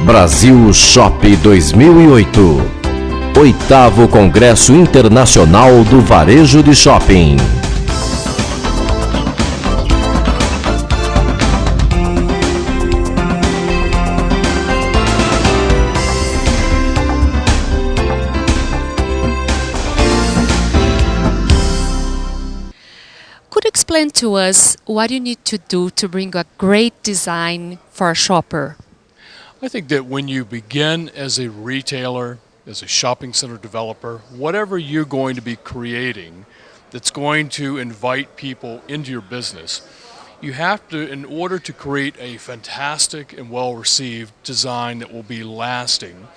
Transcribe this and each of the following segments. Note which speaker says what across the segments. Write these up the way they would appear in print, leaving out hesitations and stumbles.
Speaker 1: Brasilshop 2008, 8º Congresso Internacional do Varejo de Shopping.
Speaker 2: Could you explain to us what you need to do to bring a great design for a shopper?
Speaker 3: I think that when you begin as a retailer, as a shopping center developer, whatever you're going to be creating that's going to invite people into your business, you have to, in order to create a fantastic and well-received design that will be lasting,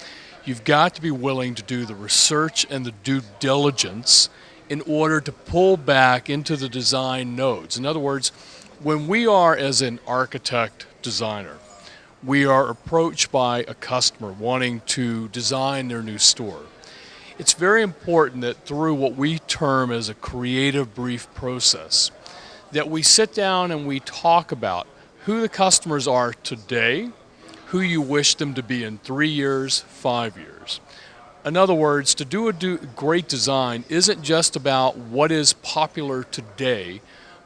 Speaker 3: you've got to be willing to do the research and the due diligence in order to pull back into the design nodes. In other words, when we are, as an architect designer, we are approached by a customer wanting to design their new store, it's very important that through what we term as a creative brief process, that we sit down and we talk about who the customers are today, who you wish them to be in 3 years, 5 years. In other words, to do a great design isn't just about what is popular today,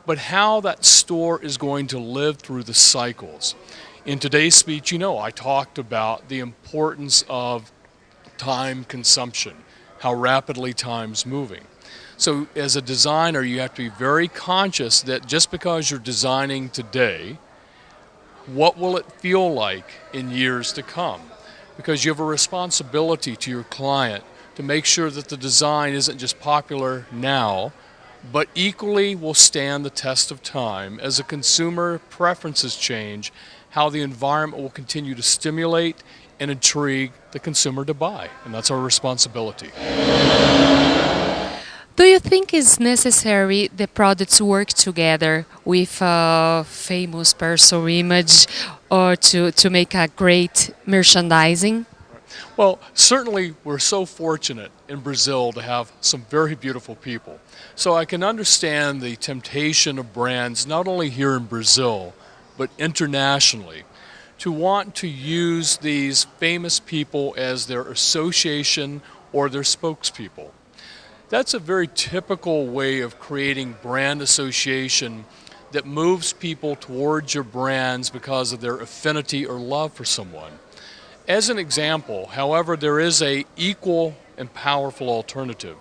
Speaker 3: but how that store is going to live through the cycles. In today's speech, I talked about the importance of time consumption, how rapidly time's moving. So as a designer, you have to be very conscious that just because you're designing today, what will it feel like in years to come? Because you have a responsibility to your client to make sure that the design isn't just popular now, but equally will stand the test of time as the consumer preferences change, how the environment will continue to stimulate and intrigue the consumer to buy. And that's our responsibility.
Speaker 2: Do you think it's necessary the products work together with a famous personal image or to make a great merchandising?
Speaker 3: Well, certainly we're so fortunate in Brazil to have some very beautiful people. So I can understand the temptation of brands, not only here in Brazil, but internationally, to want to use these famous people as their association or their spokespeople. That's a very typical way of creating brand association that moves people towards your brands because of their affinity or love for someone. As an example, however, there is an equal and powerful alternative.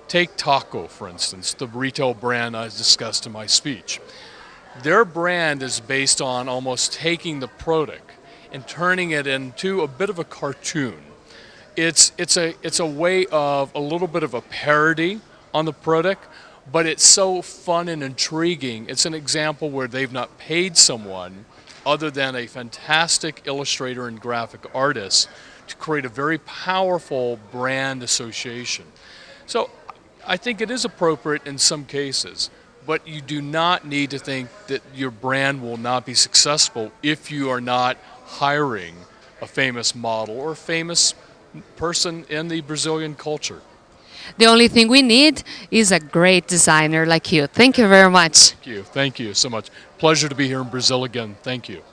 Speaker 3: Take Taco, for instance, the retail brand I discussed in my speech. Their brand is based on almost taking the product and turning it into a bit of a cartoon. It's a way of a little bit of a parody on the product, but it's so fun and intriguing. It's an example where they've not paid someone other than a fantastic illustrator and graphic artist to create a very powerful brand association. So I think it is appropriate in some cases, but you do not need to think that your brand will not be successful if you are not hiring a famous model or a famous person in the Brazilian culture.
Speaker 2: The only thing we need is a great designer like you. Thank you very much.
Speaker 3: Thank you so much. Pleasure to be here in Brazil again. Thank you.